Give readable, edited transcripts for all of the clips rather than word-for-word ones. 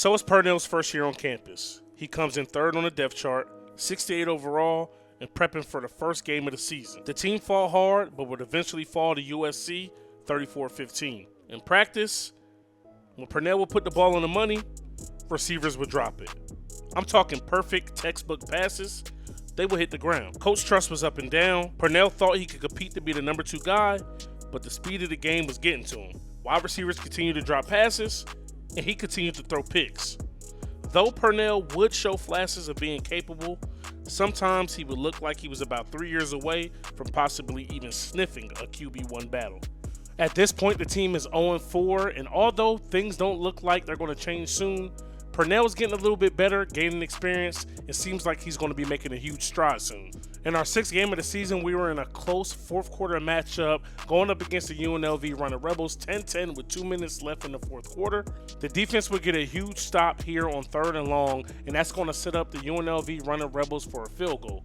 So it's Purnell's first year on campus. He comes in third on the depth chart, 68 overall, and prepping for the first game of the season. The team fought hard, but would eventually fall to USC 34-15. In practice, when Purnell would put the ball on the money, receivers would drop it. I'm talking perfect textbook passes. They would hit the ground. Coach trust was up and down. Purnell thought he could compete to be the number 2 guy, but the speed of the game was getting to him. Wide receivers continued to drop passes, and he continued to throw picks. Though Purnell would show flashes of being capable, sometimes he would look like he was about 3 years away from possibly even sniffing a QB1 battle. At this point, the team is 0-4, and although things don't look like they're going to change soon, Purnell is getting a little bit better, gaining experience. It seems like he's going to be making a huge stride soon. In our 6th game of the season, we were in a close 4th quarter matchup going up against the UNLV Running Rebels, 10-10 with 2 minutes left in the 4th quarter. The defense would get a huge stop here on 3rd and long, and that's going to set up the UNLV Running Rebels for a field goal.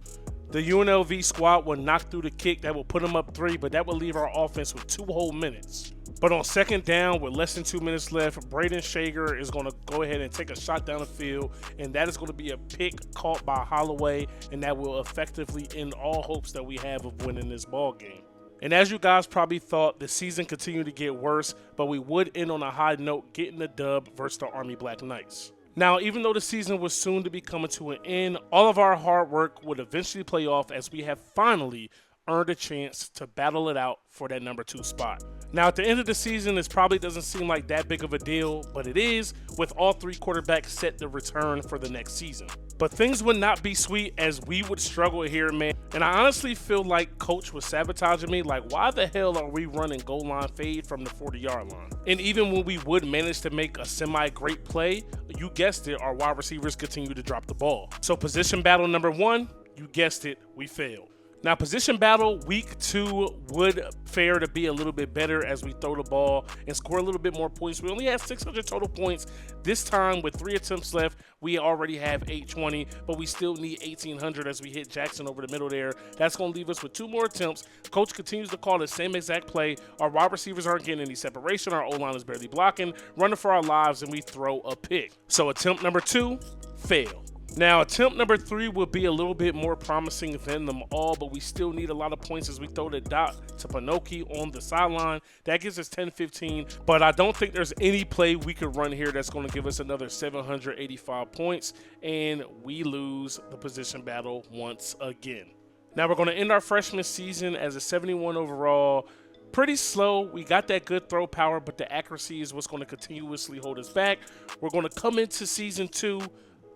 The UNLV squad will knock through the kick that will put them up 3, but that will leave our offense with 2 whole minutes. But on 2nd down, with less than 2 minutes left, Braden Shager is going to go ahead and take a shot down the field, and that is going to be a pick caught by Holloway, and that will effectively end all hopes that we have of winning this ball game. And as you guys probably thought, the season continued to get worse, but we would end on a high note, getting the dub versus the Army Black Knights. Now, even though the season was soon to be coming to an end, all of our hard work would eventually pay off as we have finally earned a chance to battle it out for that number 2 spot. Now, at the end of the season, this probably doesn't seem like that big of a deal, but it is, with all 3 quarterbacks set to return for the next season. But things would not be sweet as we would struggle here, man. And I honestly feel like Coach was sabotaging me. Like, why the hell are we running goal line fade from the 40-yard line? And even when we would manage to make a semi-great play, you guessed it, our wide receivers continue to drop the ball. So position battle number 1, you guessed it, we failed. Now, position battle week 2 would fare to be a little bit better as we throw the ball and score a little bit more points. We only had 600 total points. This time, with 3 attempts left, we already have 820, but we still need 1,800 as we hit Jackson over the middle there. That's going to leave us with 2 more attempts. Coach continues to call the same exact play. Our wide receivers aren't getting any separation. Our O-line is barely blocking, running for our lives, and we throw a pick. So attempt number 2, fail. Now, attempt number 3 will be a little bit more promising than them all, but we still need a lot of points as we throw the dot to Pinoki on the sideline. That gives us 10-15, but I don't think there's any play we could run here that's going to give us another 785 points, and we lose the position battle once again. Now, we're going to end our freshman season as a 71 overall. Pretty slow. We got that good throw power, but the accuracy is what's going to continuously hold us back. We're going to come into season 2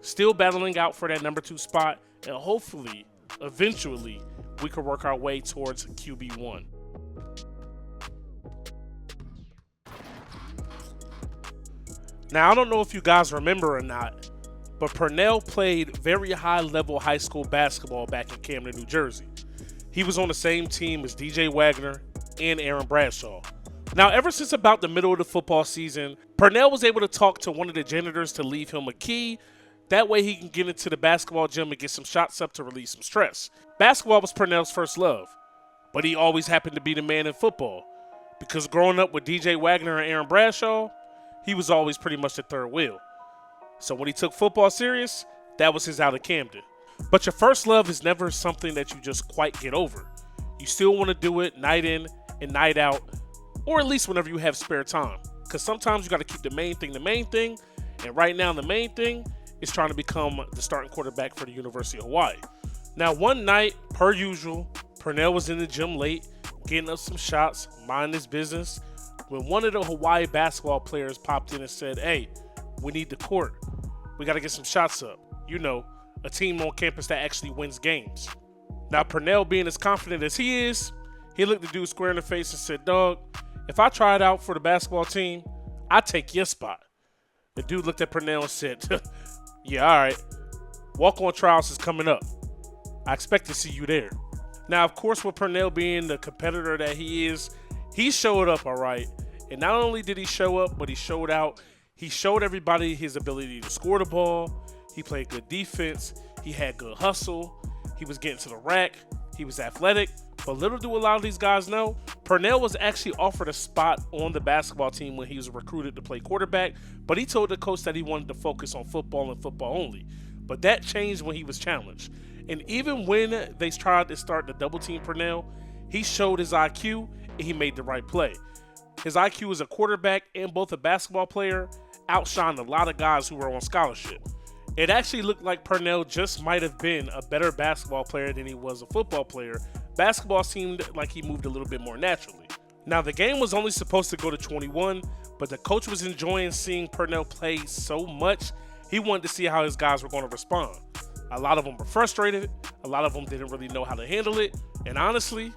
still battling out for that number 2 spot, and hopefully, eventually, we can work our way towards QB1. Now, I don't know if you guys remember or not, but Purnell played very high-level high school basketball back in Camden, New Jersey. He was on the same team as DJ Wagner and Aaron Bradshaw. Now, ever since about the middle of the football season, Purnell was able to talk to one of the janitors to leave him a key. That way he can get into the basketball gym and get some shots up to release some stress. Basketball was Purnell's first love, but he always happened to be the man in football. Because growing up with DJ Wagner and Aaron Bradshaw, he was always pretty much the third wheel. So when he took football serious, that was his out of Camden. But your first love is never something that you just quite get over. You still want to do it night in and night out, or at least whenever you have spare time. Because sometimes you got to keep the main thing, and right now the main thing is trying to become the starting quarterback for the University of Hawaii. Now, one night, per usual, Purnell was in the gym late, getting up some shots, minding his business, when one of the Hawaii basketball players popped in and said, "Hey, we need the court. We got to get some shots up. You know, a team on campus that actually wins games." Now, Purnell, being as confident as he is, he looked the dude square in the face and said, "Dog, if I tried out for the basketball team, I'd take your spot." The dude looked at Purnell and said, "Yeah, all right. Walk-on trials is coming up. I expect to see you there." Now, of course, with Purnell being the competitor that he is, he showed up all right. And not only did he show up, but he showed out. He showed everybody his ability to score the ball. He played good defense. He had good hustle. He was getting to the rack. He was athletic. But little do a lot of these guys know, Purnell was actually offered a spot on the basketball team when he was recruited to play quarterback, but he told the coach that he wanted to focus on football and football only. But that changed when he was challenged. And even when they tried to start the double team Purnell, he showed his IQ and he made the right play. His IQ as a quarterback and both a basketball player outshined a lot of guys who were on scholarship. It actually looked like Purnell just might have been a better basketball player than he was a football player. Basketball seemed like he moved a little bit more naturally. Now, the game was only supposed to go to 21, but the coach was enjoying seeing Purnell play so much, he wanted to see how his guys were going to respond. A lot of them were frustrated, a lot of them didn't really know how to handle it, and honestly,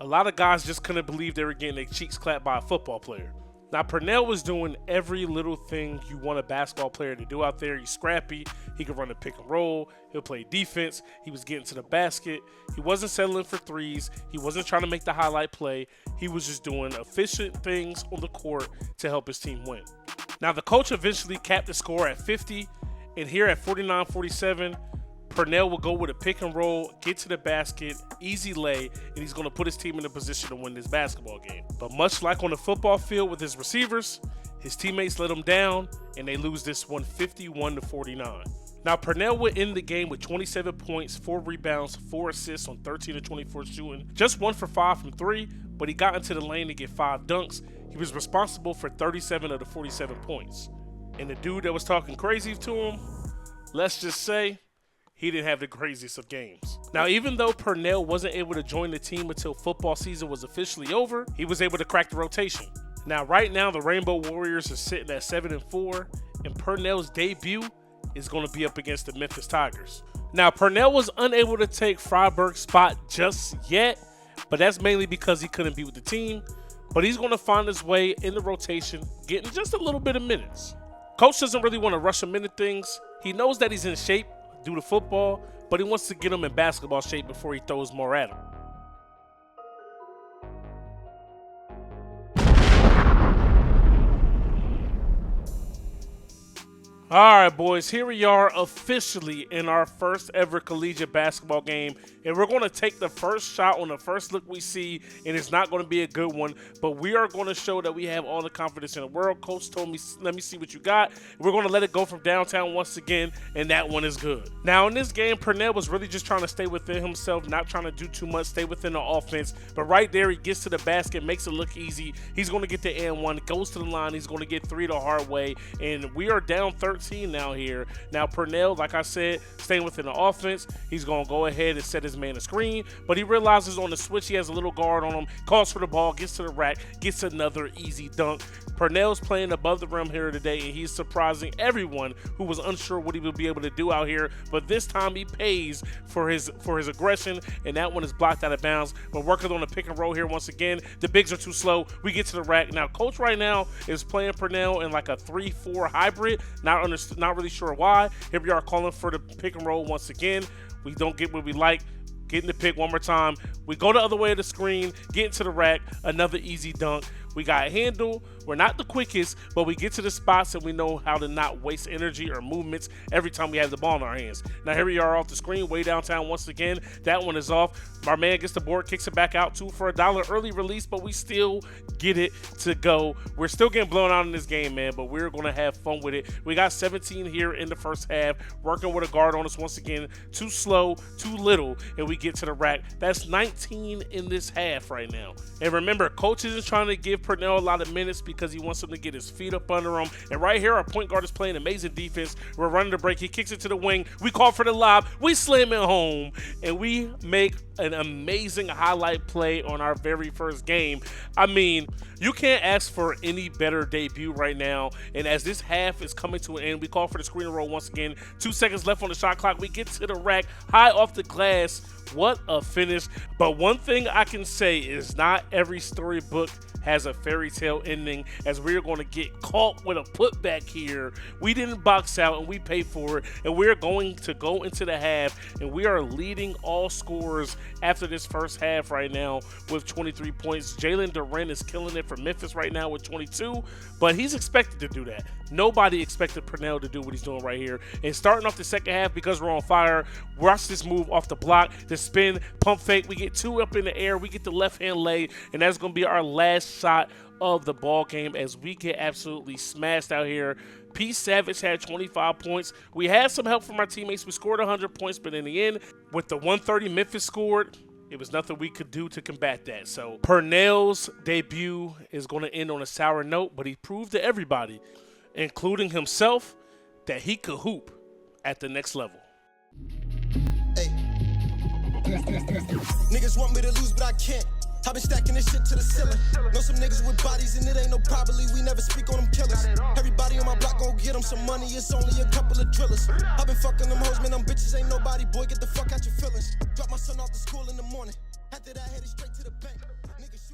a lot of guys just couldn't believe they were getting their cheeks clapped by a football player. Now, Purnell was doing every little thing you want a basketball player to do out there. He's scrappy. He could run a pick and roll. He'll play defense. He was getting to the basket. He wasn't settling for threes. He wasn't trying to make the highlight play. He was just doing efficient things on the court to help his team win. Now, the coach eventually capped the score at 50, and here at 49-47, Purnell will go with a pick and roll, get to the basket, easy lay, and he's going to put his team in a position to win this basketball game. But much like on the football field with his receivers, his teammates let him down, and they lose this one 51-49. Now, Purnell would end the game with 27 points, 4 rebounds, 4 assists on 13 of 24 shooting, just 1 for 5 from 3, but he got into the lane to get 5 dunks. He was responsible for 37 of the 47 points. And the dude that was talking crazy to him, let's just say, he didn't have the craziest of games. Now, even though Purnell wasn't able to join the team until football season was officially over, he was able to crack the rotation. Now, right now, the Rainbow Warriors are sitting at 7-4, and Purnell's debut is going to be up against the Memphis Tigers. Now, Purnell was unable to take Freiberg's spot just yet, but that's mainly because he couldn't be with the team. But he's going to find his way in the rotation, getting just a little bit of minutes. Coach doesn't really want to rush him into things. He knows that he's in shape due to football, but he wants to get him in basketball shape before he throws more at him. All right, boys, here we are officially in our first ever collegiate basketball game, and we're going to take the first shot on the first look we see, and it's not going to be a good one, but we are going to show that we have all the confidence in the world. Coach told me, let me see what you got. We're going to let it go from downtown once again, and that one is good. Now, in this game, Purnell was really just trying to stay within himself, not trying to do too much, stay within the offense, but right there, he gets to the basket, makes it look easy. He's going to get the and-one, goes to the line, he's going to get 3 the hard way, and we are down 13 now here. Now, Purnell, like I said, staying within the offense, he's going to go ahead and set his man a screen, but he realizes on the switch he has a little guard on him, calls for the ball, gets to the rack, gets another easy dunk. Purnell's playing above the rim here today, and he's surprising everyone who was unsure what he would be able to do out here, but this time he pays for his aggression, and that one is blocked out of bounds. We're working on the pick and roll here once again. The bigs are too slow. We get to the rack. Now, coach right now is playing Purnell in like a 3-4 hybrid, not really sure why. Here we are calling for the pick and roll once again. We don't get what we like. Getting the pick one more time. We go the other way of the screen, get into the rack, another easy dunk. We got a handle. We're not the quickest, but we get to the spots and we know how to not waste energy or movements every time we have the ball in our hands. Now, here we are off the screen, way downtown once again. That one is off. Our man gets the board, kicks it back out, 2 for $1 early release, but we still get it to go. We're still getting blown out in this game, man, but we're going to have fun with it. We got 17 here in the first half, working with a guard on us once again. Too slow, too little, and we get to the rack. That's 19 in this half right now. And remember, coach isn't trying to give Purnell a lot of minutes because he wants him to get his feet up under him. And right here, our point guard is playing amazing defense. We're running the break. He kicks it to the wing. We call for the lob. We slam it home, and we make an amazing highlight play on our very first game. I mean, you can't ask for any better debut right now. And as this half is coming to an end, we call for the screen roll once again. 2 seconds left on the shot clock. We get to the rack, high off the glass. What a finish. But one thing I can say is not every storybook has a fairy tale ending, as we're going to get caught with a putback here. We didn't box out and we paid for it, and we're going to go into the half, and we are leading all scorers after this first half right now with 23 points. Jalen Duren is killing it for Memphis right now with 22, but he's expected to do that. Nobody expected Purnell to do what he's doing right here. And starting off the second half, because we're on fire, watch this move off the block, the spin, pump fake. We get 2 up in the air. We get the left-hand lay, and that's going to be our last shot of the ball game as we get absolutely smashed out here. P. Savage had 25 points. We had some help from our teammates. We scored 100 points, but in the end, with the 130 Memphis scored, it was nothing we could do to combat that. So Purnell's debut is going to end on a sour note, but he proved to everybody, including himself, that he could hoop at the next level. Hey. Niggas want me to lose, but I can't. I've been stacking this shit to the ceiling. Know some niggas with bodies and it ain't no probably. We never speak on them killers. Everybody on my block gon' get them some money. It's only a couple of drillers. I've been fucking them hoes, man, them bitches ain't nobody. Boy, get the fuck out your feelings. Drop my son off to school in the morning. After that, headed straight to the bank. Niggas